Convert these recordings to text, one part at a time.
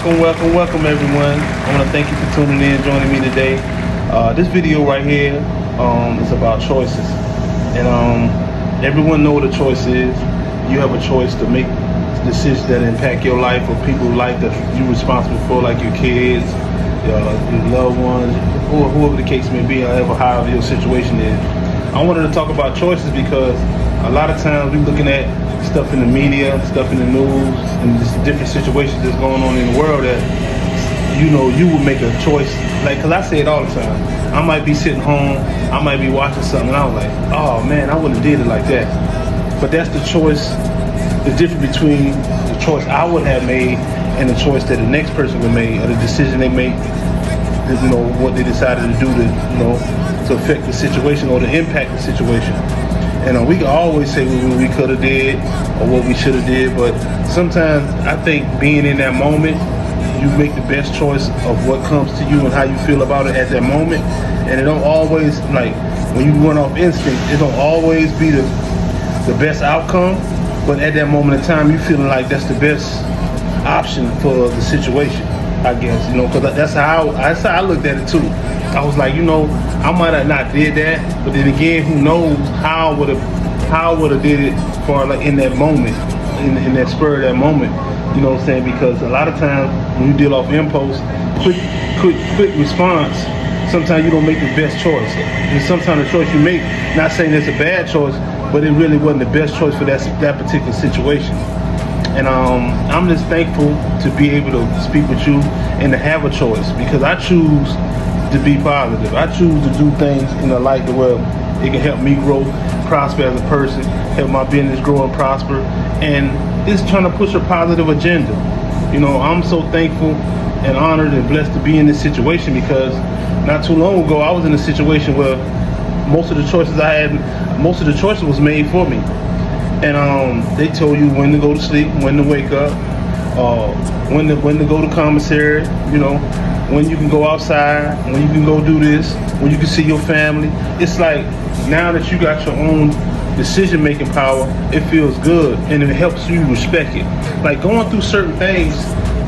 Welcome everyone. I want to thank you for tuning in, joining me today. This video right here is about choices. And everyone know what a choice is. You have a choice to make decisions that impact your life or people's life that you're responsible for, like your kids, your loved ones, or whoever the case may be, however your situation is. I wanted to talk about choices because a lot of times we're looking at stuff in the media, stuff in the news, and just different situations that's going on in the world that, you would make a choice. Like, cause I say it all the time. I might be sitting home, I might be watching something, and I was like, oh man, I wouldn't have did it like that. But that's the choice, the difference between the choice I would have made and the choice that the next person would make, or the decision they make, what they decided to do to affect the situation or to impact the situation. And we can always say what we could have did or what we should have did, but sometimes I think being in that moment, you make the best choice of what comes to you and how you feel about it at that moment. And it don't always, like, when you run off instinct, it don't always be the best outcome, but at that moment in time, you feeling like that's the best option for the situation, I guess, because that's how I looked at it too. I was like, I might have not did that, but then again, who knows how I would have did it for, like, in that moment, in that spur of that moment. You know what I'm saying? Because a lot of times when you deal off impulse, quick response, sometimes you don't make the best choice. And sometimes the choice you make, not saying it's a bad choice, but it really wasn't the best choice for that particular situation. And I'm just thankful to be able to speak with you and to have a choice, because I choose to be positive. I choose to do things in a light where it can help me grow, prosper as a person, help my business grow and prosper, and it's trying to push a positive agenda. I'm so thankful and honored and blessed to be in this situation, because not too long ago I was in a situation where most of the choices was made for me. And they told you when to go to sleep, when to wake up, when to go to commissary, when you can go outside, when you can go do this, when you can see your family. It's like, now that you got your own decision-making power, it feels good, and it helps you respect it. Like, going through certain things,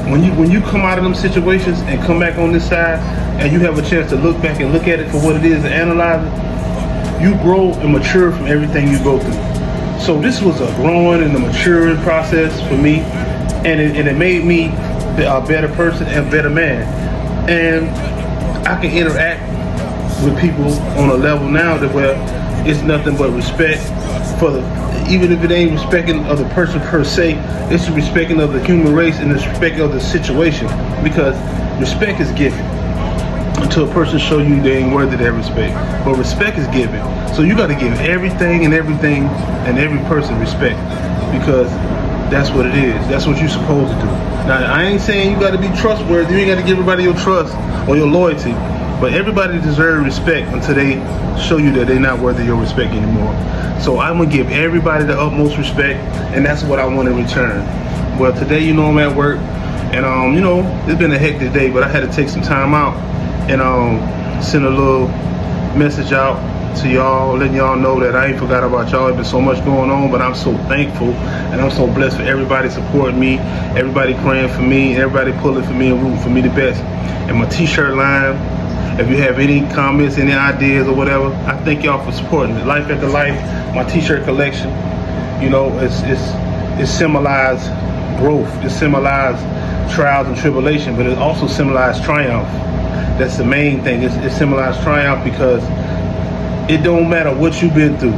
when you come out of them situations and come back on this side, and you have a chance to look back and look at it for what it is and analyze it, you grow and mature from everything you go through. So this was a growing and a maturing process for me, and it made me a better person and a better man. And I can interact with people on a level now that where it's nothing but respect even if it ain't respecting of the person per se, it's the respecting of the human race and the respect of the situation, because respect is given until a person show you they ain't worthy of that respect. But respect is given, so you got to give everything and every person respect, because that's what it is. That's what you're supposed to do. Now, I ain't saying you got to be trustworthy. You ain't got to give everybody your trust or your loyalty, but everybody deserves respect until they show you that they're not worthy of your respect anymore. So I'm gonna give everybody the utmost respect, and that's what I want in return. Well, today, I'm at work, and it's been a hectic day, but I had to take some time out and send a little message out to y'all, letting y'all know that I ain't forgot about y'all. There's been so much going on, but I'm so thankful and I'm so blessed for everybody supporting me, everybody praying for me, everybody pulling for me and rooting for me the best. And my t-shirt line, if you have any comments, any ideas or whatever, I thank y'all for supporting it. Life After Life, my t-shirt collection, it symbolizes growth, it symbolizes trials and tribulation, but it also symbolizes triumph. That's the main thing. It symbolizes triumph, because it don't matter what you've been through.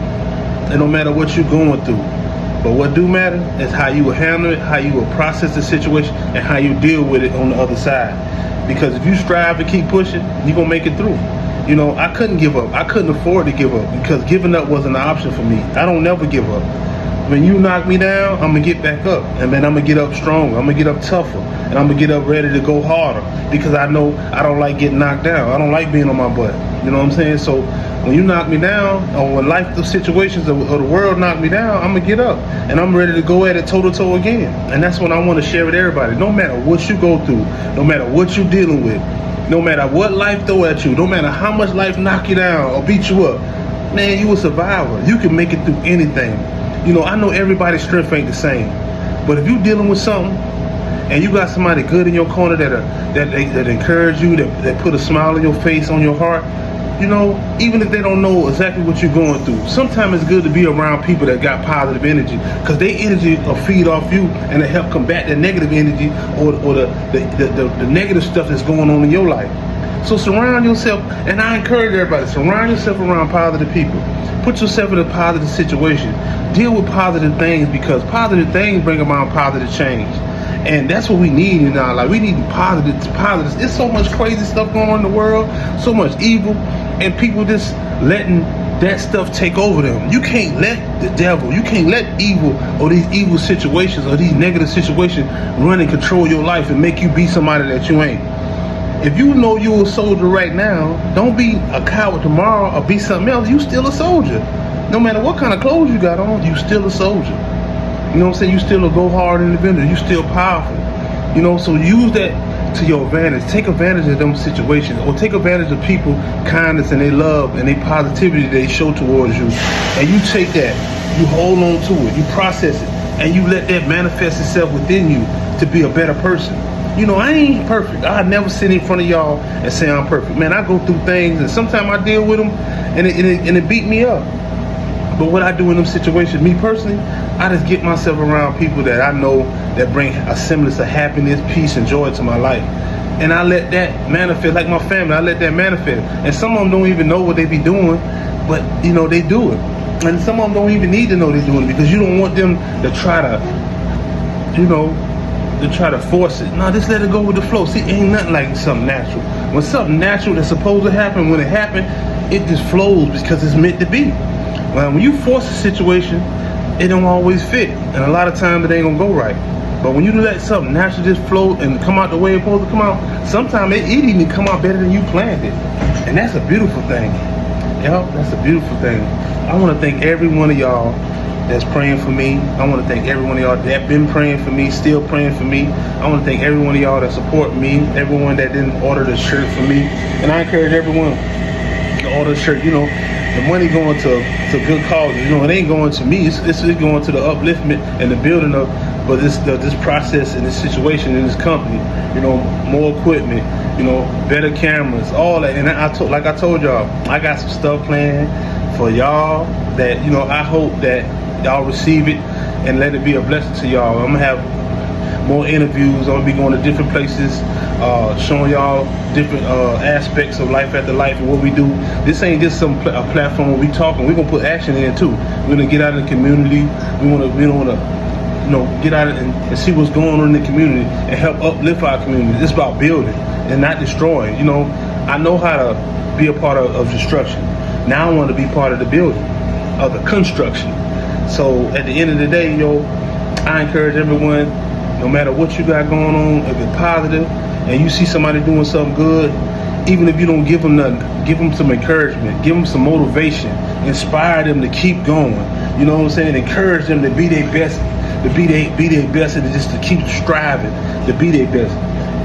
It don't matter what you're going through. But what do matter is how you will handle it, how you will process the situation, and how you deal with it on the other side. Because if you strive to keep pushing, you're going to make it through. I couldn't give up. I couldn't afford to give up, because giving up wasn't an option for me. I don't never give up. When you knock me down, I'm going to get back up. And then I'm going to get up stronger. I'm going to get up tougher. And I'm going to get up ready to go harder, because I know I don't like getting knocked down. I don't like being on my butt. You know what I'm saying? So when you knock me down, or when life, the situations of the world knock me down, I'm going to get up. And I'm ready to go at it toe-to-toe again. And that's what I want to share with everybody. No matter what you go through, no matter what you're dealing with, no matter what life throw at you, no matter how much life knock you down or beat you up, man, you a survivor. You can make it through anything. I know everybody's strength ain't the same, but if you're dealing with something and you got somebody good in your corner that encourage you, that put a smile on your face, on your heart, you know, even if they don't know exactly what you're going through, sometimes it's good to be around people that got positive energy, because their energy will feed off you and it help combat the negative energy or the negative stuff that's going on in your life. So surround yourself, and I encourage everybody, surround yourself around positive people. Put yourself in a positive situation. Deal with positive things, because positive things bring about positive change. And that's what we need in our life. We need positive. There's so much crazy stuff going on in the world, so much evil, and people just letting that stuff take over them. You can't let the devil, you can't let evil or these evil situations or these negative situations run and control your life and make you be somebody that you ain't. If you know you're a soldier right now, don't be a coward tomorrow or be something else. You still a soldier. No matter what kind of clothes you got on, you still a soldier. You know what I'm saying? You still a go hard individual. You still powerful. You know, so use that to your advantage. Take advantage of them situations, or take advantage of people, kindness and their love and their positivity they show towards you. And you take that, you hold on to it, you process it, and you let that manifest itself within you to be a better person. You know, I ain't perfect. I never sit in front of y'all and say I'm perfect. Man, I go through things, and sometimes I deal with them, and it beat me up. But what I do in them situations, me personally, I just get myself around people that I know that bring a semblance of happiness, peace, and joy to my life. And I let that manifest, like my family, I let that manifest. And some of them don't even know what they be doing, but, you know, they do it. And some of them don't even need to know they're doing it, because you don't want them to try to, you know, to try to force it. No, just let it go with the flow. See, ain't nothing like something natural. When something natural that's supposed to happen, when it happens, it just flows because it's meant to be. When you force a situation, it don't always fit, and a lot of times it ain't gonna go right. But when you let something naturally just flow and come out the way it's supposed to come out, sometimes it even come out better than you planned it, and that's a beautiful thing. Yep, that's a beautiful thing. I want to thank every one of y'all that's praying for me. I want to thank every one of y'all that been praying for me, still praying for me. I want to thank every one of y'all that support me, everyone that didn't order the shirt for me. And I encourage everyone to order the shirt. You know, the money going to good causes. You know, it ain't going to me. It's going to the upliftment and the building of, but this process and this situation in this company. You know, more equipment. You know, better cameras, all that. And like I told y'all, I got some stuff planned for y'all that, you know, I hope that y'all receive it and let it be a blessing to y'all. I'm gonna have more interviews. I'm gonna be going to different places, showing y'all different aspects of life after life and what we do. This ain't just a platform where we talking. We're gonna put action in too. We're gonna get out in the community. We wanna you know, get out and see what's going on in the community and help uplift our community. It's about building and not destroying. You know, I know how to be a part of destruction. Now I want to be part of the building, of the construction. So at the end of the day, yo, I encourage everyone, no matter what you got going on, if it's positive and you see somebody doing something good, even if you don't give them nothing, give them some encouragement, give them some motivation, inspire them to keep going. You know what I'm saying? Encourage them to be their best, be their best, and just to keep striving to be their best.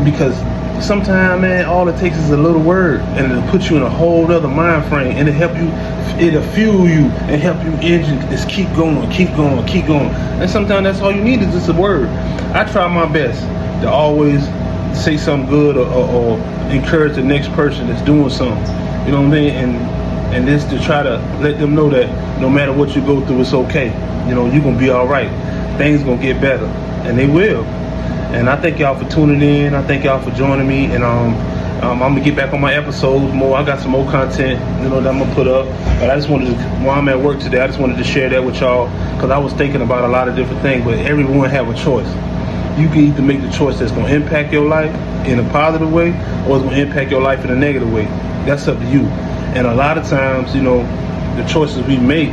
Because sometimes, man, all it takes is a little word, and it'll put you in a whole other mind frame, and it'll fuel you and help you engine just keep going, keep going, keep going. And sometimes that's all you need is just a word. I try my best to always say something good or encourage the next person that's doing something. You know what I mean? And this to try to let them know that no matter what you go through, it's okay. You know, you're gonna be all right. Things gonna get better, and they will. And I thank y'all for tuning in. I thank y'all for joining me. And I'm gonna get back on my episodes more. I got some more content, you know, that I'm gonna put up. But I just wanted to, while I'm at work today, I just wanted to share that with y'all, because I was thinking about a lot of different things. But everyone have a choice. You can either make the choice that's gonna impact your life in a positive way, or it's gonna impact your life in a negative way. That's up to you. And a lot of times, you know, the choices we make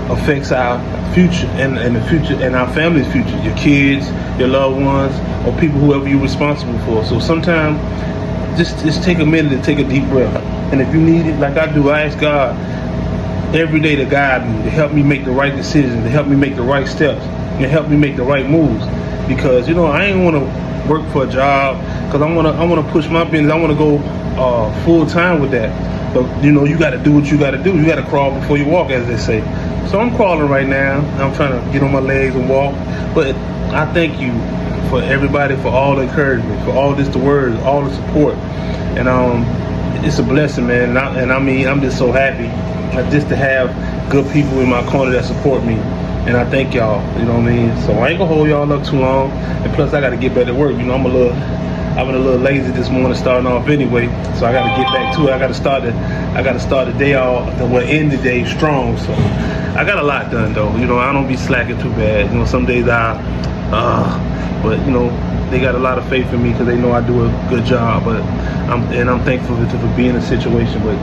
affects our future and the future and our family's future, your kids, your loved ones, or people whoever you're responsible for. So sometimes just take a minute to take a deep breath. And if you need it, like I do, I ask God every day to guide me, to help me make the right decisions, to help me make the right steps, and help me make the right moves. Because, you know, I ain't want to work for a job, because I want to push my business. I want to go full time with that. But, you know, you got to do what you got to do. You got to crawl before you walk, as they say. So I'm crawling right now. I'm trying to get on my legs and walk. But I thank you for everybody, for all the encouragement, for all the words, all the support. And it's a blessing, man. And I mean, I'm just so happy just to have good people in my corner that support me. And I thank y'all, you know what I mean? So I ain't gonna hold y'all up too long. And plus I gotta get back to work. You know, I've been a little lazy this morning starting off anyway. So I gotta get back to it. I gotta start the day off, end the day strong. So I got a lot done though. You know, I don't be slacking too bad. You know, some days but you know, they got a lot of faith in me because they know I do a good job. But I'm thankful for being in the situation. But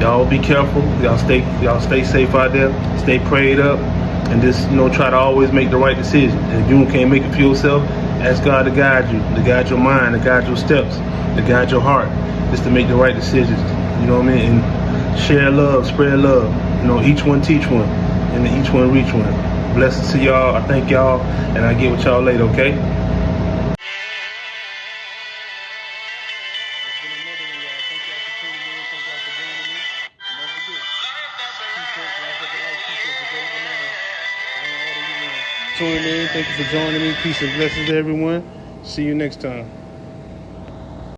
y'all be careful. Y'all stay safe out there. Stay prayed up. And just, you know, try to always make the right decision. If you can't make it for yourself, ask God to guide you, to guide your mind, to guide your steps, to guide your heart, just to make the right decisions. You know what I mean? And share love, spread love. You know, each one teach one, and then each one reach one. Blessings to y'all. I thank y'all, and I get with y'all later, okay? Tuning in. Thank you for joining me. Peace and blessings to everyone. See you next time.